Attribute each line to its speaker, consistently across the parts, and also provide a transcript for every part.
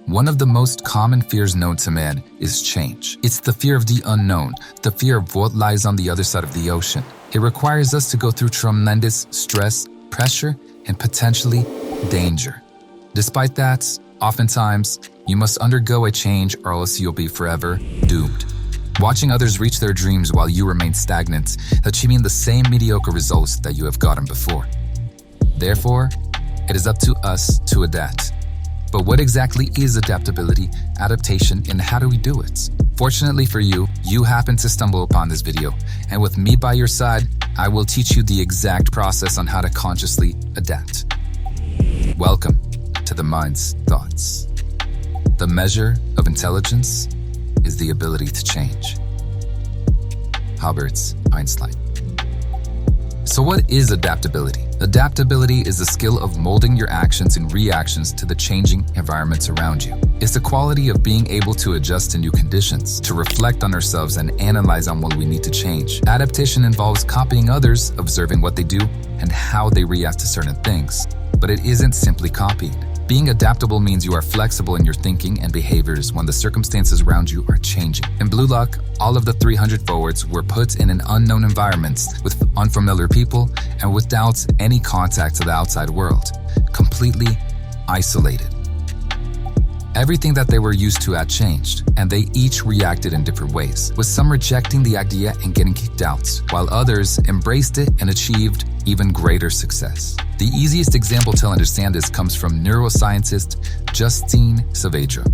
Speaker 1: One of the most common fears known to man is change. It's the fear of the unknown, the fear of what lies on the other side of the ocean. It requires us to go through tremendous stress, pressure, and potentially danger. Despite that, oftentimes, you must undergo a change or else you'll be forever doomed. Watching others reach their dreams while you remain stagnant, achieving the same mediocre results that you have gotten before. Therefore, it is up to us to adapt. But what exactly is adaptability, adaptation, and how do we do it? Fortunately for you, you happen to stumble upon this video, and with me by your side, I will teach you the exact process on how to consciously adapt. Welcome to the mind's thoughts. The measure of intelligence is the ability to change. Albert Einstein. So what is adaptability? Adaptability is the skill of molding your actions and reactions to the changing environments around you. It's the quality of being able to adjust to new conditions, to reflect on ourselves and analyze on what we need to change. Adaptation involves copying others, observing what they do and how they react to certain things. But it isn't simply copying. Being adaptable means you are flexible in your thinking and behaviors when the circumstances around you are changing. In Blue Lock, all of the 300 forwards were put in an unknown environment with unfamiliar people and without any contact to the outside world, completely isolated. Everything that they were used to had changed, and they each reacted in different ways, with some rejecting the idea and getting kicked out, while others embraced it and achieved even greater success. The easiest example to understand this comes from neuroscientist Justine Saavedra.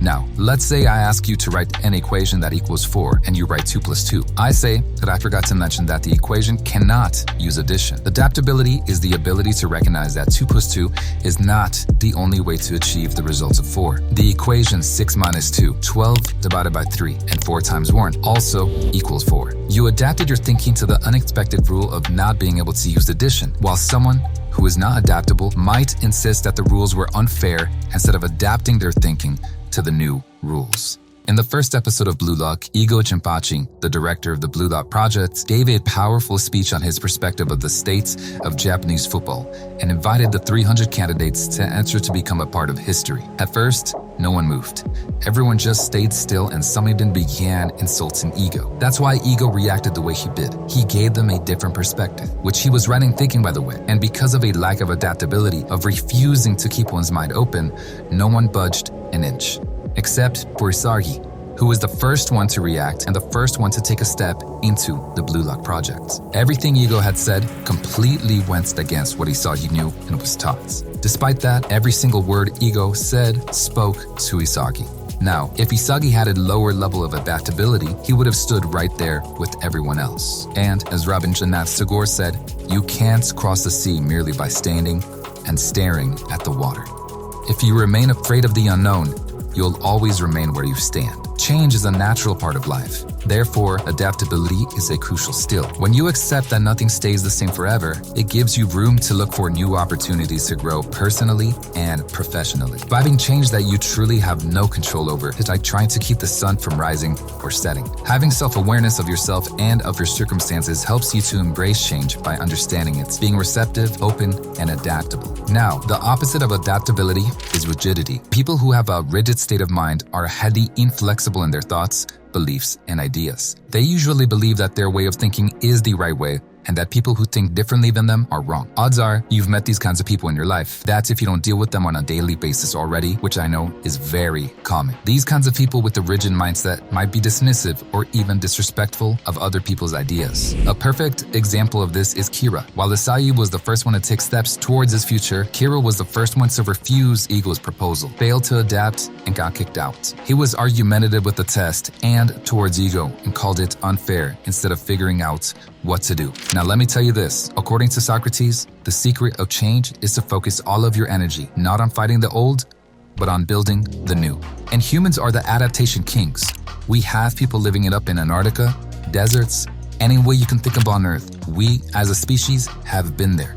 Speaker 1: Now, let's say I ask you to write an equation that equals 4 and you write 2 plus 2. I say that I forgot to mention that the equation cannot use addition. Adaptability is the ability to recognize that 2 plus 2 is not the only way to achieve the results of 4. The equation 6 minus 2, 12 divided by 3, and 4 times 1 also equals 4. You adapted your thinking to the unexpected rule of not being able to use addition, while someone who is not adaptable might insist that the rules were unfair instead of adapting their thinking to the new rules. In the first episode of Blue Lock, Igo Chimpachi, the director of the Blue Lock project, gave a powerful speech on his perspective of the state of Japanese football and invited the 300 candidates to enter to become a part of history. At first, no one moved. Everyone just stayed still and some even began insulting Igo. That's why Igo reacted the way he did. He gave them a different perspective, which he was right in thinking, by the way. And because of a lack of adaptability, of refusing to keep one's mind open, no one budged an inch. Except for Isagi, who was the first one to react and the first one to take a step into the Blue Lock project. Everything Igo had said completely went against what Isagi knew and was taught. Despite that, every single word Igo said spoke to Isagi. Now, if Isagi had a lower level of adaptability, he would have stood right there with everyone else. And as Rabindranath Tagore said, you can't cross the sea merely by standing and staring at the water. If you remain afraid of the unknown, you'll always remain where you stand. Change is a natural part of life. Therefore, adaptability is a crucial skill. When you accept that nothing stays the same forever, it gives you room to look for new opportunities to grow personally and professionally. Surviving change that you truly have no control over is like trying to keep the sun from rising or setting. Having self-awareness of yourself and of your circumstances helps you to embrace change by understanding it, being receptive, open, and adaptable. Now, the opposite of adaptability is rigidity. People who have a rigid state of mind are highly inflexible in their thoughts, beliefs, and ideas. They usually believe that their way of thinking is the right way and that people who think differently than them are wrong. Odds are you've met these kinds of people in your life. That's if you don't deal with them on a daily basis already, which I know is very common. These kinds of people with a rigid mindset might be dismissive or even disrespectful of other people's ideas. A perfect example of this is Kira. While Isai was the first one to take steps towards his future, Kira was the first one to refuse Igo's proposal, failed to adapt, and got kicked out. He was argumentative with the test and towards Igo and called it unfair instead of figuring out what to do. Now let me tell you this, according to Socrates, the secret of change is to focus all of your energy, not on fighting the old, but on building the new. And humans are the adaptation kings. We have people living it up in Antarctica, deserts, any way you can think of on Earth. We, as a species, have been there.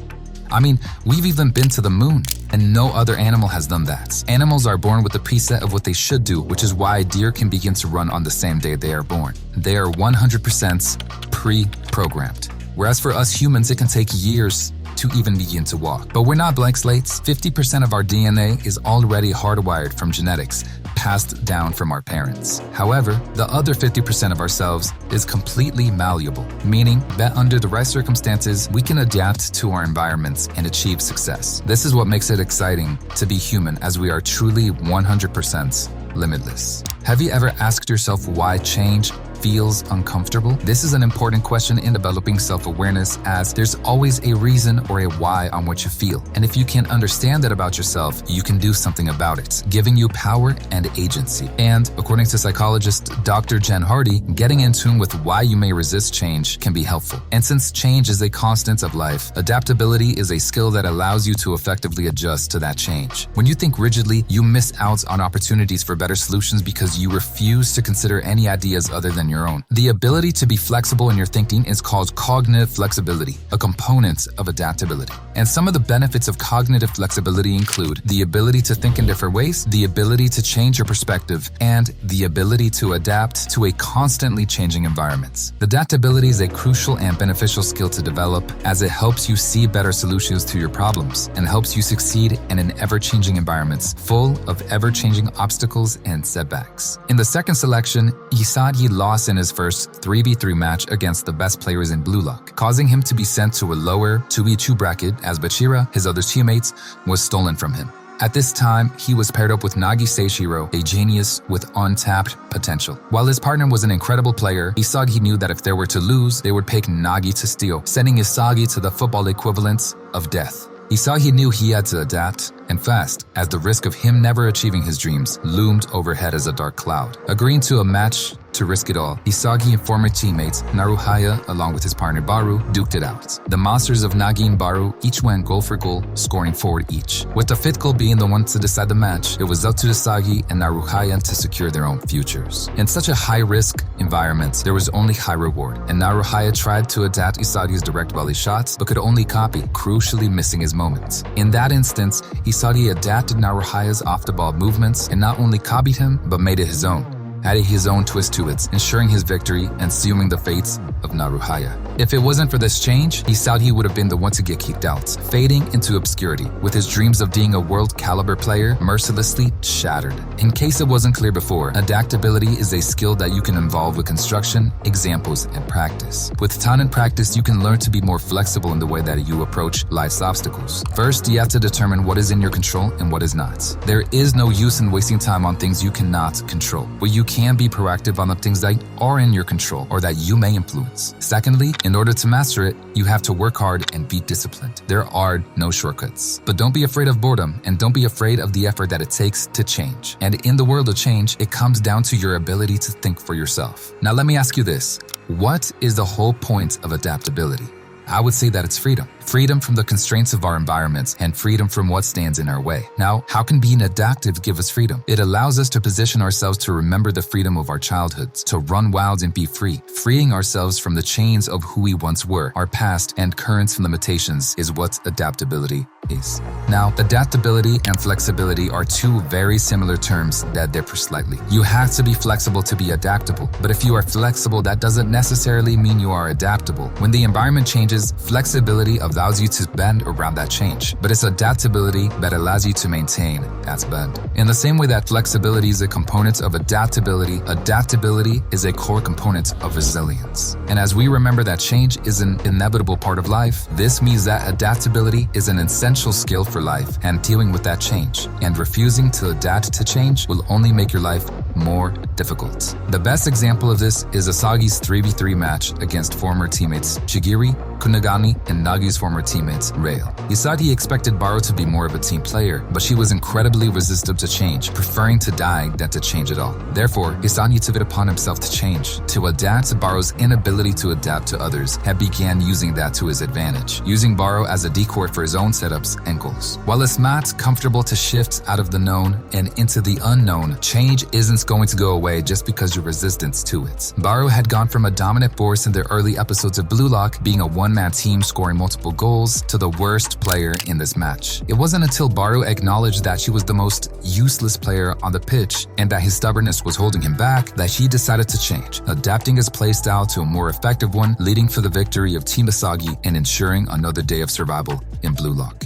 Speaker 1: I mean, we've even been to the moon, and no other animal has done that. Animals are born with a preset of what they should do, which is why deer can begin to run on the same day they are born. They are 100% pre-programmed. Whereas for us humans, it can take years to even begin to walk. But we're not blank slates. 50% of our DNA is already hardwired from genetics, passed down from our parents. However, the other 50% of ourselves is completely malleable, meaning that under the right circumstances, we can adapt to our environments and achieve success. This is what makes it exciting to be human, as we are truly 100% limitless. Have you ever asked yourself why change feels uncomfortable? This is an important question in developing self-awareness, as there's always a reason or a why on what you feel. And if you can understand that about yourself, you can do something about it, giving you power and agency. And according to psychologist Dr. Jen Hardy, getting in tune with why you may resist change can be helpful. And since change is a constant of life, adaptability is a skill that allows you to effectively adjust to that change. When you think rigidly, you miss out on opportunities for better solutions because you refuse to consider any ideas other than your own. The ability to be flexible in your thinking is called cognitive flexibility, a component of adaptability. And some of the benefits of cognitive flexibility include the ability to think in different ways, the ability to change your perspective, and the ability to adapt to a constantly changing environment. Adaptability is a crucial and beneficial skill to develop, as it helps you see better solutions to your problems and helps you succeed in an ever-changing environment full of ever-changing obstacles and setbacks. In the second selection, Isagi lost in his first 3v3 match against the best players in Blue Lock, causing him to be sent to a lower 2v2 bracket, as Bachira, his other teammates, was stolen from him. At this time, he was paired up with Nagi Seishiro, a genius with untapped potential. While his partner was an incredible player, Isagi knew that if they were to lose, they would pick Nagi to steal, sending Isagi to the football equivalent of death. Isagi knew he had to adapt, and fast, as the risk of him never achieving his dreams loomed overhead as a dark cloud. Agreeing to a match to risk it all, Isagi and former teammates Naruhaya, along with his partner Baru, duked it out. The monsters of Nagi and Baru each went goal for goal, scoring 4 each. With the fifth goal being the one to decide the match, it was up to Isagi and Naruhaya to secure their own futures. In such a high-risk environment, there was only high reward, and Naruhaya tried to adapt Isagi's direct volley shots, but could only copy, crucially missing his moments. In that instance, Isagi adapted Naruhaya's off-the-ball movements and not only copied him, but made it his own, adding his own twist to it, ensuring his victory and sealing the fates of Naruhaya. If it wasn't for this change, Isagi would have been the one to get kicked out, fading into obscurity, with his dreams of being a world-caliber player mercilessly shattered. In case it wasn't clear before, adaptability is a skill that you can involve with construction, examples, and practice. With time and practice, you can learn to be more flexible in the way that you approach life's obstacles. First, you have to determine what is in your control and what is not. There is no use in wasting time on things you cannot control, but you can be proactive on the things that are in your control or that you may influence. Secondly, in order to master it, you have to work hard and be disciplined. There are no shortcuts. But don't be afraid of boredom, and don't be afraid of the effort that it takes to change. And in the world of change, it comes down to your ability to think for yourself. Now let me ask you this. What is the whole point of adaptability? I would say that it's freedom. Freedom from the constraints of our environments and freedom from what stands in our way. Now, how can being adaptive give us freedom? It allows us to position ourselves to remember the freedom of our childhoods, to run wild and be free. Freeing ourselves from the chains of who we once were, our past and current limitations is what adaptability is. Now, adaptability and flexibility are two very similar terms that differ slightly. You have to be flexible to be adaptable, but if you are flexible, that doesn't necessarily mean you are adaptable. When the environment changes, flexibility allows you to bend around that change, but it's adaptability that allows you to maintain that bend. In the same way that flexibility is a component of adaptability, adaptability is a core component of resilience. And as we remember that change is an inevitable part of life, this means that adaptability is an essential skill for life and dealing with that change. And refusing to adapt to change will only make your life more difficult. The best example of this is Isagi's 3v3 match against former teammates Chigiri, Kunigami, and Nagi's former teammates Rail. Isagi expected Baru to be more of a team player, but she was incredibly resistant to change, preferring to die than to change at all. Therefore, Isagi took it upon himself to change, to adapt to Baru's inability to adapt to others, and began using that to his advantage, using Baru as a decoy for his own setups and goals. While it's not comfortable to shift out of the known and into the unknown, change isn't going to go away just because you're resistant to it. Baru had gone from a dominant force in the early episodes of Blue Lock, being a one one-man team scoring multiple goals to the worst player in this match. It wasn't until Baru acknowledged that she was the most useless player on the pitch and that his stubbornness was holding him back that he decided to change, adapting his playstyle to a more effective one, leading for the victory of Team Asagi and ensuring another day of survival in Blue Lock.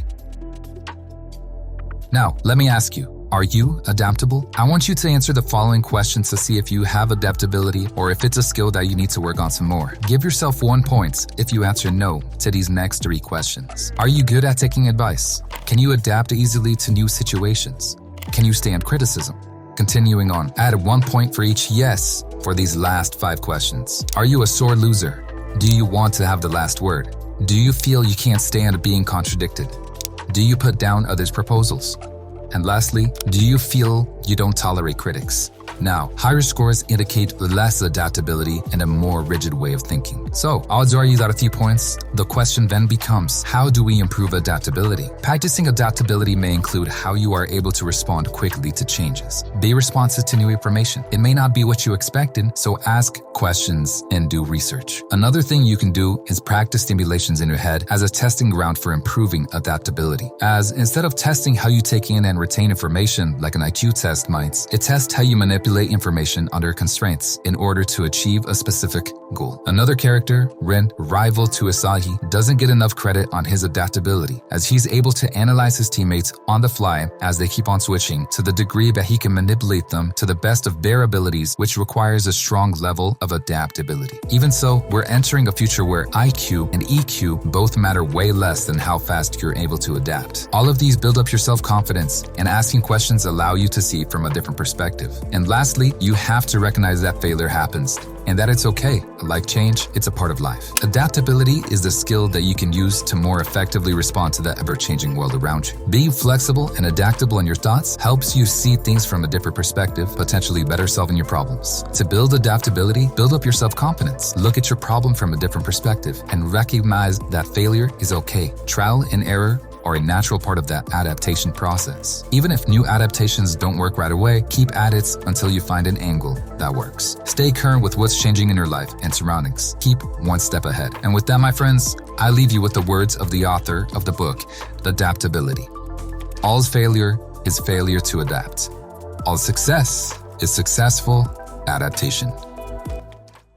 Speaker 1: Now, let me ask you, are you adaptable? I want you to answer the following questions to see if you have adaptability or if it's a skill that you need to work on some more. Give yourself 1 point if you answer no to these next 3 questions. Are you good at taking advice? Can you adapt easily to new situations? Can you stand criticism? Continuing on, add 1 point for each yes for these last 5 questions. Are you a sore loser? Do you want to have the last word? Do you feel you can't stand being contradicted? Do you put down others' proposals? And lastly, do you feel you don't tolerate critics? Now, higher scores indicate less adaptability and a more rigid way of thinking. So, odds are you got a few points. The question then becomes, how do we improve adaptability? Practicing adaptability may include how you are able to respond quickly to changes. Be responsive to new information. It may not be what you expected, so ask questions and do research. Another thing you can do is practice stimulations in your head as a testing ground for improving adaptability. As instead of testing how you take in and retain information like an IQ test might, it tests how you manipulate information under constraints in order to achieve a specific goal. Another character, Rin, rival to Asahi, doesn't get enough credit on his adaptability, as he's able to analyze his teammates on the fly as they keep on switching to the degree that he can manipulate them to the best of their abilities, which requires a strong level of adaptability. Even so, we're entering a future where IQ and EQ both matter way less than how fast you're able to adapt. All of these build up your self-confidence, and asking questions allow you to see from a different perspective. And lastly, you have to recognize that failure happens and that it's okay. Like change, it's a part of life. Adaptability is the skill that you can use to more effectively respond to the ever-changing world around you. Being flexible and adaptable in your thoughts helps you see things from a different perspective, potentially better solving your problems. To build adaptability, build up your self-confidence. Look at your problem from a different perspective and recognize that failure is okay. Trial and error are a natural part of that adaptation process. Even if new adaptations don't work right away, keep at it until you find an angle that works. Stay current with what's changing in your life and surroundings. Keep one step ahead. And with that, my friends, I leave you with the words of the author of the book, Adaptability. All failure is failure to adapt. All success is successful adaptation.